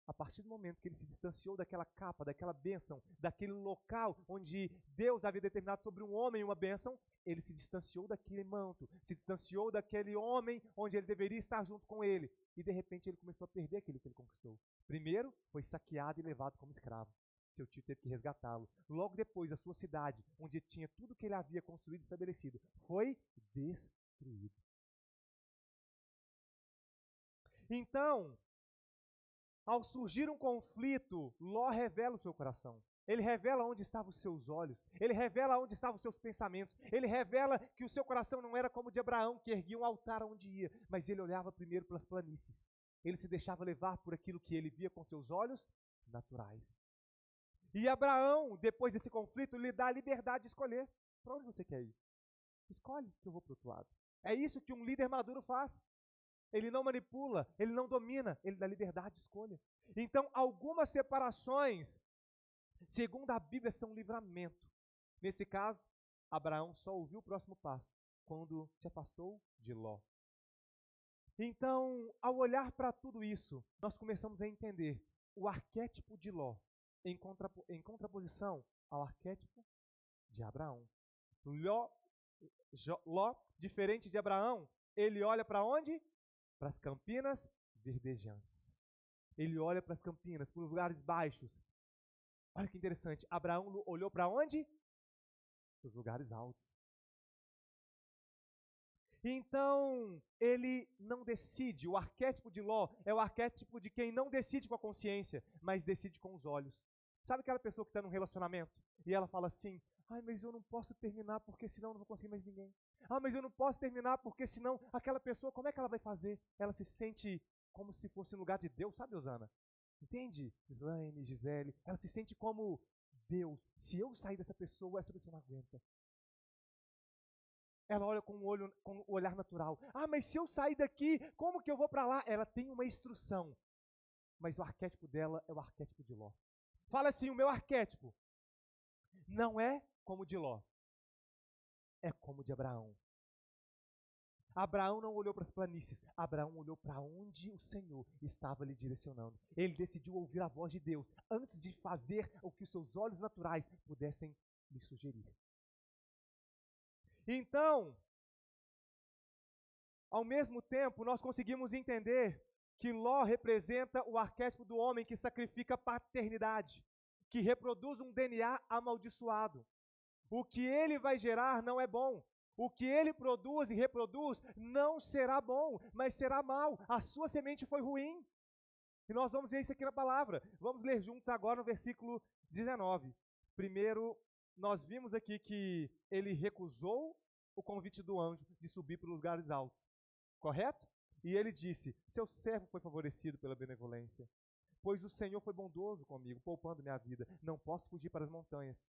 A partir do momento que ele se distanciou daquela capa, daquela bênção, daquele local onde Deus havia determinado sobre um homem uma bênção, ele se distanciou daquele manto, se distanciou daquele homem onde ele deveria estar junto com ele. E de repente ele começou a perder aquilo que ele conquistou. Primeiro, foi saqueado e levado como escravo. Seu tio teve que resgatá-lo. Logo depois, a sua cidade, onde tinha tudo que ele havia construído e estabelecido, foi destruído. Então, ao surgir um conflito, Ló revela o seu coração. Ele revela onde estavam os seus olhos. Ele revela onde estavam os seus pensamentos. Ele revela que o seu coração não era como o de Abraão, que erguia um altar onde ia, mas ele olhava primeiro pelas planícies. Ele se deixava levar por aquilo que ele via com seus olhos naturais. E Abraão, depois desse conflito, lhe dá a liberdade de escolher. Para onde você quer ir? Escolhe que eu vou para o outro lado. É isso que um líder maduro faz. Ele não manipula, ele não domina, ele dá liberdade de escolha. Então, algumas separações, segundo a Bíblia, são livramento. Nesse caso, Abraão só ouviu o próximo passo quando se afastou de Ló. Então, ao olhar para tudo isso, nós começamos a entender o arquétipo de Ló em contraposição ao arquétipo de Abraão. Ló, diferente de Abraão, ele olha para onde? Para as campinas verdejantes. Ele olha para as campinas, para os lugares baixos. Olha que interessante, Abraão olhou para onde? Para os lugares altos. Então, ele não decide, o arquétipo de Ló é o arquétipo de quem não decide com a consciência, mas decide com os olhos. Sabe aquela pessoa que está num relacionamento e ela fala assim, mas eu não posso terminar porque senão eu não vou conseguir mais ninguém. Mas eu não posso terminar porque senão aquela pessoa, como é que ela vai fazer? Ela se sente como se fosse no lugar de Deus, sabe, Osana? Entende? Gislaine, Gisele, ela se sente como Deus. Se eu sair dessa pessoa, essa pessoa não aguenta. Ela olha com o olhar natural. Mas se eu sair daqui, como que eu vou para lá? Ela tem uma instrução. Mas o arquétipo dela é o arquétipo de Ló. Fala assim, o meu arquétipo não é como o de Ló, é como o de Abraão. Abraão não olhou para as planícies, Abraão olhou para onde o Senhor estava lhe direcionando. Ele decidiu ouvir a voz de Deus antes de fazer o que os seus olhos naturais pudessem lhe sugerir. Então, ao mesmo tempo, nós conseguimos entender que Ló representa o arquétipo do homem que sacrifica paternidade, que reproduz um DNA amaldiçoado. O que ele vai gerar não é bom. O que ele produz e reproduz não será bom, mas será mal. A sua semente foi ruim. E nós vamos ver isso aqui na palavra. Vamos ler juntos agora no versículo 19. Primeiro, nós vimos aqui que ele recusou o convite do anjo de subir para os lugares altos. Correto? E ele disse: seu servo foi favorecido pela benevolência, pois o Senhor foi bondoso comigo, poupando minha vida. Não posso fugir para as montanhas,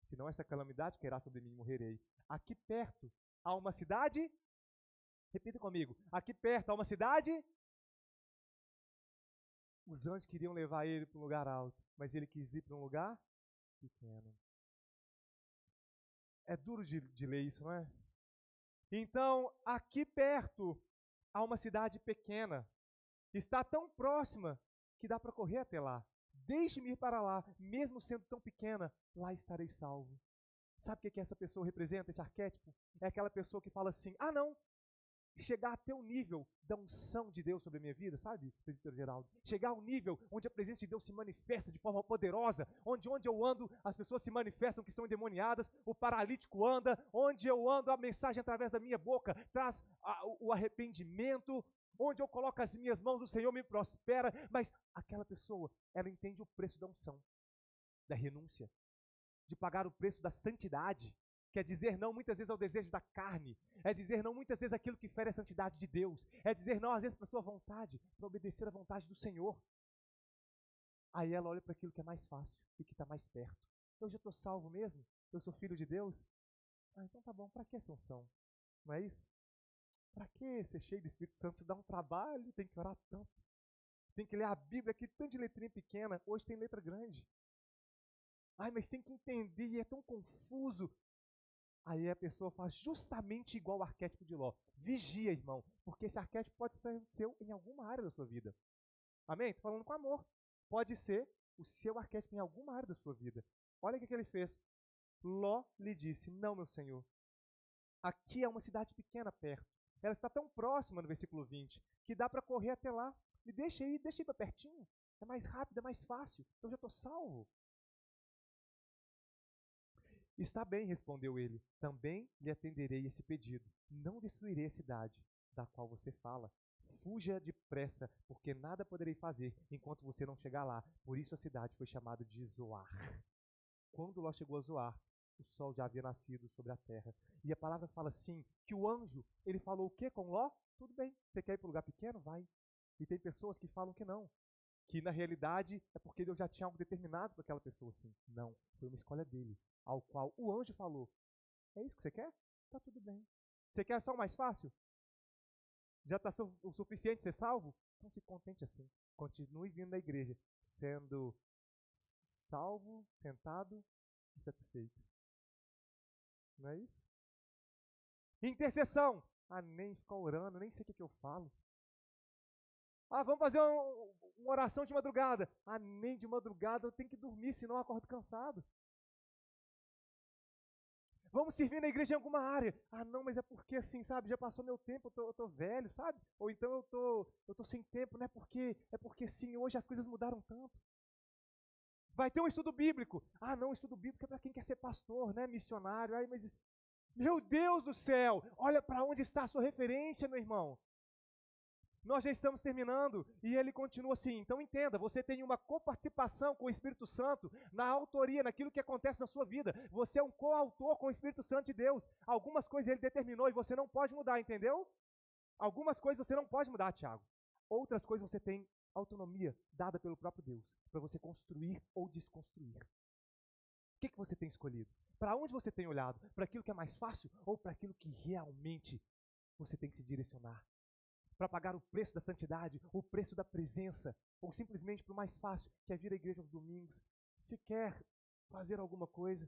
senão essa calamidade cairá sobre mim e morrerei. Aqui perto há uma cidade, repita comigo, aqui perto há uma cidade. Os anjos queriam levar ele para um lugar alto, mas ele quis ir para um lugar pequeno. É duro de ler isso, não é? Então, aqui perto há uma cidade pequena, está tão próxima que dá para correr até lá. Deixe-me ir para lá, mesmo sendo tão pequena, lá estarei salvo. Sabe o que essa pessoa representa, esse arquétipo? É aquela pessoa que fala assim: ah, não, chegar até o nível da unção de Deus sobre a minha vida, sabe, presbítero Geraldo? Chegar ao nível onde a presença de Deus se manifesta de forma poderosa, onde eu ando, as pessoas se manifestam que estão endemoniadas, o paralítico anda, onde eu ando, a mensagem através da minha boca traz o arrependimento, onde eu coloco as minhas mãos, o Senhor me prospera. Mas aquela pessoa, ela entende o preço da unção, da renúncia, de pagar o preço da santidade. Quer dizer não muitas vezes ao desejo da carne, é dizer não muitas vezes aquilo que fere a santidade de Deus, é dizer não às vezes para a sua vontade, para obedecer à vontade do Senhor. Aí ela olha para aquilo que é mais fácil e que está mais perto. Eu já estou salvo mesmo? Eu sou filho de Deus? Ah, então tá bom, para que essa unção? Não é isso? Para que ser cheio do Espírito Santo? Se dá um trabalho, tem que orar tanto. Tem que ler a Bíblia aqui, tanto de letrinha pequena, hoje tem letra grande. Ai, mas tem que entender e é tão confuso. Aí a pessoa faz justamente igual o arquétipo de Ló. Vigia, irmão, porque esse arquétipo pode ser seu em alguma área da sua vida. Amém? Estou falando com amor. Pode ser o seu arquétipo em alguma área da sua vida. Olha o que ele fez. Ló lhe disse: não, meu senhor, aqui é uma cidade pequena perto. Ela está tão próxima, no versículo 20, que dá para correr até lá. Me deixa ir para pertinho. É mais rápido, é mais fácil. Eu já estou salvo. Está bem, respondeu ele, também lhe atenderei esse pedido. Não destruirei a cidade da qual você fala. Fuja depressa, porque nada poderei fazer enquanto você não chegar lá. Por isso a cidade foi chamada de Zoar. Quando Ló chegou a Zoar, o sol já havia nascido sobre a terra. E a palavra fala assim, que o anjo, ele falou o quê com Ló? Tudo bem, você quer ir para um lugar pequeno? Vai. E tem pessoas que falam que não. Que na realidade é porque Deus já tinha algo determinado para aquela pessoa assim. Não, foi uma escolha dele, ao qual o anjo falou: é isso que você quer? Tá tudo bem. Você quer só o mais fácil? Já está o suficiente ser salvo? Então se contente assim. Continue vindo na igreja, sendo salvo, sentado e satisfeito. Não é isso? Intercessão. Ah, nem ficar orando, nem sei o que eu falo. Ah, vamos fazer uma oração de madrugada. Ah, nem de madrugada, eu tenho que dormir, senão eu acordo cansado. Vamos servir na igreja em alguma área. Ah, não, mas é porque assim, sabe, já passou meu tempo, eu tô velho, sabe? Ou então eu tô sem tempo, não é porque sim, hoje as coisas mudaram tanto. Vai ter um estudo bíblico. Ah, não, estudo bíblico é para quem quer ser pastor, né, missionário. Ai, mas meu Deus do céu, olha para onde está a sua referência, meu irmão. Nós já estamos terminando, e ele continua assim, então entenda, você tem uma coparticipação com o Espírito Santo na autoria, naquilo que acontece na sua vida. Você é um coautor com o Espírito Santo de Deus. Algumas coisas ele determinou e você não pode mudar, entendeu? Algumas coisas você não pode mudar, Tiago. Outras coisas você tem autonomia dada pelo próprio Deus, para você construir ou desconstruir. O que você tem escolhido? Para onde você tem olhado? Para aquilo que é mais fácil ou para aquilo que realmente você tem que se direcionar? Para pagar o preço da santidade, o preço da presença, ou simplesmente para o mais fácil, que é vir à igreja aos domingos, se quer fazer alguma coisa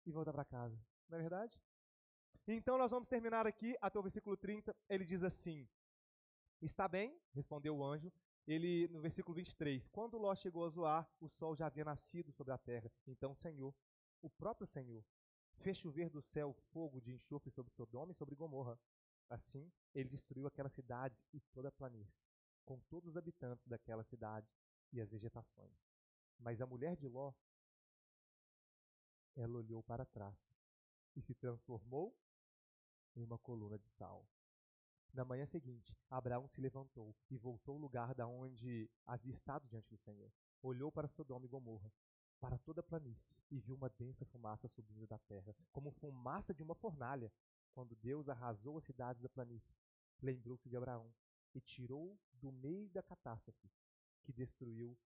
e voltar para casa. Não é verdade? Então nós vamos terminar aqui até o versículo 30. Ele diz assim: está bem, respondeu o anjo. Ele, no versículo 23, quando Ló chegou a Zoar, o sol já havia nascido sobre a terra. Então o Senhor, o próprio Senhor, fez chover do céu fogo de enxofre sobre Sodoma e sobre Gomorra. Assim, ele destruiu aquelas cidades e toda a planície, com todos os habitantes daquela cidade e as vegetações. Mas a mulher de Ló, ela olhou para trás e se transformou em uma coluna de sal. Na manhã seguinte, Abraão se levantou e voltou ao lugar da onde havia estado diante do Senhor. Olhou para Sodoma e Gomorra, para toda a planície, e viu uma densa fumaça subindo da terra, como fumaça de uma fornalha, quando Deus arrasou as cidades da planície. lembrou-se de Abraão e tirou do meio da catástrofe que destruiu,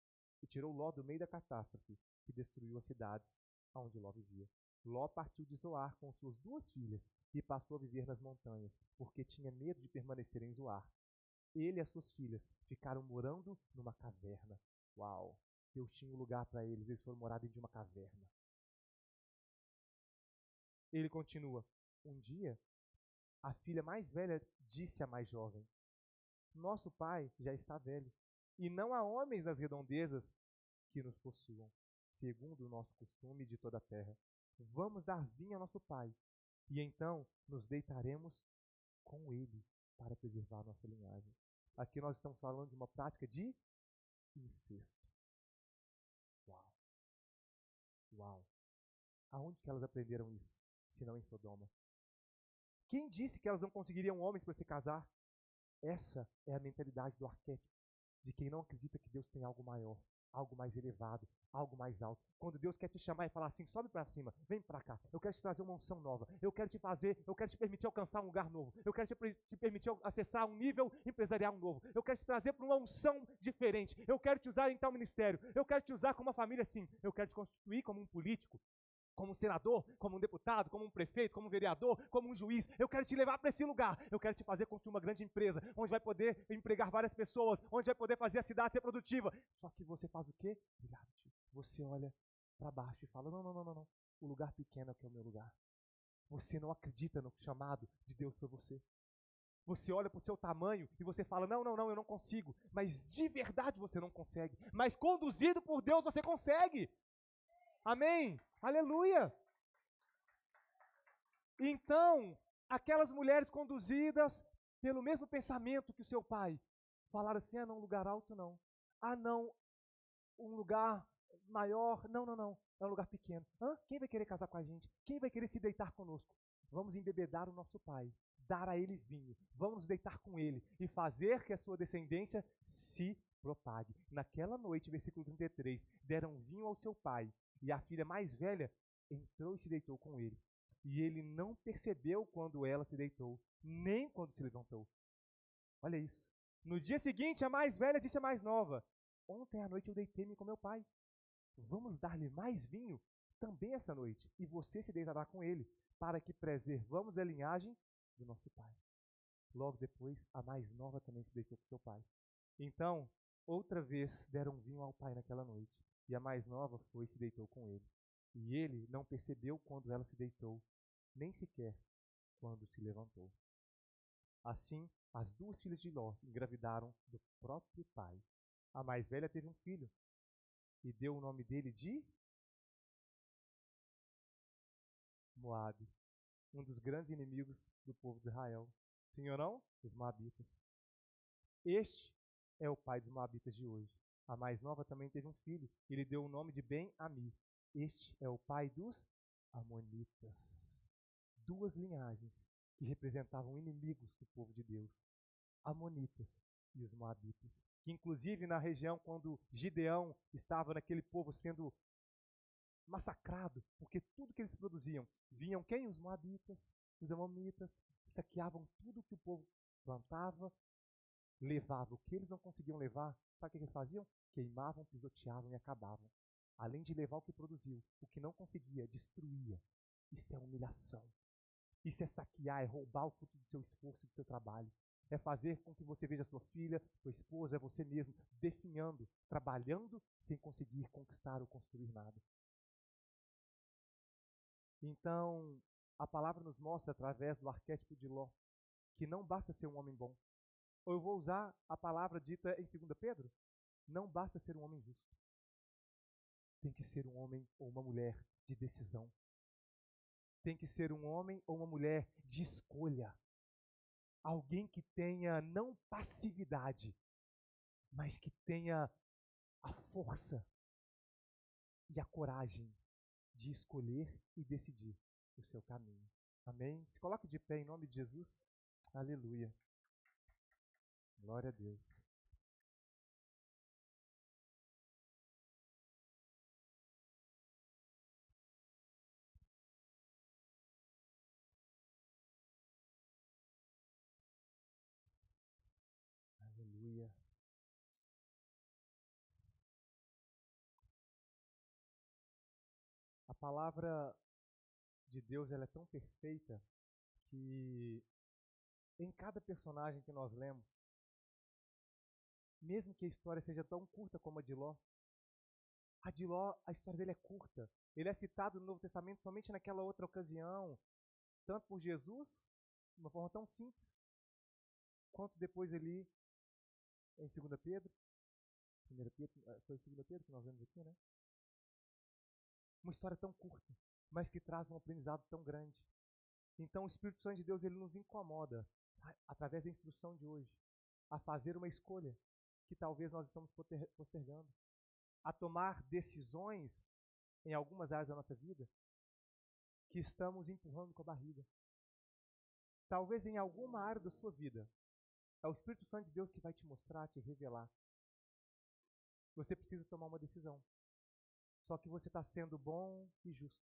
e tirou Ló do meio da catástrofe que destruiu as cidades onde Ló vivia. Ló partiu de Zoar com suas 2 filhas e passou a viver nas montanhas, porque tinha medo de permanecer em Zoar. Ele e as suas filhas ficaram morando numa caverna. Uau! Deus tinha um lugar para eles, eles foram morar dentro de uma caverna. Ele continua: um dia, a filha mais velha disse à mais jovem: nosso pai já está velho, e não há homens nas redondezas que nos possuam, segundo o nosso costume de toda a terra. Vamos dar vinho ao nosso pai, e então nos deitaremos com ele para preservar nossa linhagem. Aqui nós estamos falando de uma prática de incesto. Uau! Uau! Aonde que elas aprenderam isso, se não em Sodoma? Quem disse que elas não conseguiriam homens para se casar? Essa é a mentalidade do arquétipo, de quem não acredita que Deus tem algo maior, algo mais elevado, algo mais alto. Quando Deus quer te chamar e falar assim: sobe para cima, vem para cá, eu quero te trazer uma unção nova, eu quero te permitir alcançar um lugar novo, eu quero te permitir acessar um nível empresarial novo, eu quero te trazer para uma unção diferente, eu quero te usar em tal ministério, eu quero te usar como uma família assim, eu quero te constituir como um político, como um senador, como um deputado, como um prefeito, como um vereador, como um juiz. Eu quero te levar para esse lugar. Eu quero te fazer construir uma grande empresa, onde vai poder empregar várias pessoas, onde vai poder fazer a cidade ser produtiva. Só que você faz o quê? Obrigado, tio. Você olha para baixo e fala: não, não, não, não, não. O lugar pequeno é que é o meu lugar. Você não acredita no chamado de Deus para você. Você olha para o seu tamanho e você fala: não, não, não, eu não consigo. Mas de verdade você não consegue. Mas conduzido por Deus você consegue. Amém? Aleluia! Então, aquelas mulheres conduzidas pelo mesmo pensamento que o seu pai, falaram assim: ah, não, um lugar alto não. Ah, não, um lugar maior. Não, não, não, é um lugar pequeno. Hã? Quem vai querer casar com a gente? Quem vai querer se deitar conosco? Vamos embebedar o nosso pai, dar a ele vinho, vamos nos deitar com ele e fazer que a sua descendência se propague. Naquela noite, versículo 33, deram vinho ao seu pai, e a filha mais velha entrou e se deitou com ele. E ele não percebeu quando ela se deitou, nem quando se levantou. Olha isso. No dia seguinte, a mais velha disse à mais nova: ontem à noite eu deitei-me com meu pai. Vamos dar-lhe mais vinho também essa noite, e você se deitará com ele, para que preservamos a linhagem do nosso pai. Logo depois, a mais nova também se deitou com seu pai. Então, outra vez deram vinho ao pai naquela noite, e a mais nova foi e se deitou com ele. E ele não percebeu quando ela se deitou, nem sequer quando se levantou. Assim, as 2 filhas de Ló engravidaram do próprio pai. A mais velha teve um filho e deu o nome dele de Moabe, um dos grandes inimigos do povo de Israel. Sim ou não? Os Moabitas. Este é o pai dos Moabitas de hoje. A mais nova também teve um filho. Ele deu o nome de Ben-Ami. Este é o pai dos Amonitas. 2 linhagens que representavam inimigos do povo de Deus. Amonitas e os Moabitas. Que inclusive na região, quando Gideão estava naquele povo sendo massacrado, porque tudo que eles produziam, vinham quem? Os Moabitas, os Amonitas, saqueavam tudo que o povo plantava, levavam o que eles não conseguiam levar. Sabe o que eles faziam? Queimavam, pisoteavam e acabavam. Além de levar o que produziu, o que não conseguia, destruía. Isso é humilhação. Isso é saquear, é roubar o fruto do seu esforço, do seu trabalho. É fazer com que você veja sua filha, sua esposa, é você mesmo, definhando, trabalhando sem conseguir conquistar ou construir nada. Então, a palavra nos mostra, através do arquétipo de Ló, que não basta ser um homem bom. Ou eu vou usar a palavra dita em 2 Pedro, não basta ser um homem justo. Tem que ser um homem ou uma mulher de decisão. Tem que ser um homem ou uma mulher de escolha. Alguém que tenha não passividade, mas que tenha a força e a coragem de escolher e decidir o seu caminho. Amém? Se coloque de pé em nome de Jesus. Aleluia. Glória a Deus. palavra de Deus ela é tão perfeita que em cada personagem que nós lemos, mesmo que a história seja tão curta como a de Ló, a história dele é curta. Ele é citado no Novo Testamento somente naquela outra ocasião, tanto por Jesus, de uma forma tão simples, quanto depois ali em 2 Pedro. 1 Pedro, foi 2 Pedro que nós vemos aqui, né? Uma história tão curta, mas que traz um aprendizado tão grande. Então o Espírito Santo de Deus ele nos incomoda, através da instrução de hoje, a fazer uma escolha que talvez nós estamos postergando, a tomar decisões em algumas áreas da nossa vida que estamos empurrando com a barriga. Talvez em alguma área da sua vida, é o Espírito Santo de Deus que vai te mostrar, te revelar. Você precisa tomar uma decisão. Só que você está sendo bom e justo.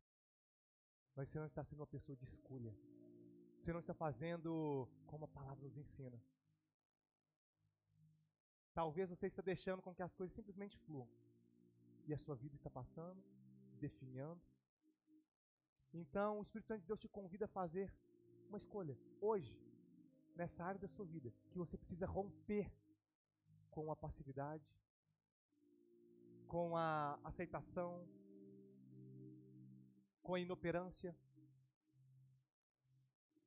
Mas você não está sendo uma pessoa de escolha. Você não está fazendo como a palavra nos ensina. Talvez você está deixando com que as coisas simplesmente fluam. E a sua vida está passando, definhando. Então, o Espírito Santo de Deus te convida a fazer uma escolha. Hoje, nessa área da sua vida, que você precisa romper com a passividade, com a aceitação, com a inoperância,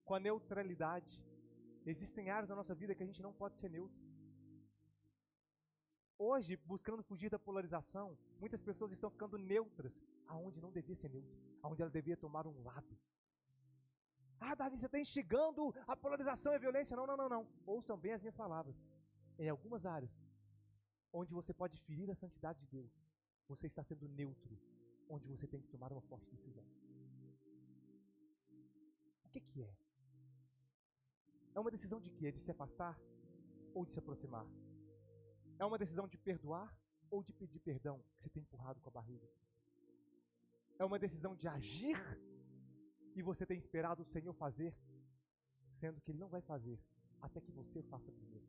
com a neutralidade. Existem áreas da nossa vida que a gente não pode ser neutro. Hoje, buscando fugir da polarização, muitas pessoas estão ficando neutras, aonde não devia ser neutro, aonde ela devia tomar um lado. Ah, Davi, você está instigando a polarização e a violência. Não. Ouçam bem as minhas palavras. Em algumas áreas, onde você pode ferir a santidade de Deus, você está sendo neutro, onde você tem que tomar uma forte decisão. O que é? É uma decisão de quê? É de se afastar ou de se aproximar? É uma decisão de perdoar ou de pedir perdão que você tem empurrado com a barriga? É uma decisão de agir e você tem esperado o Senhor fazer, sendo que Ele não vai fazer até que você faça primeiro.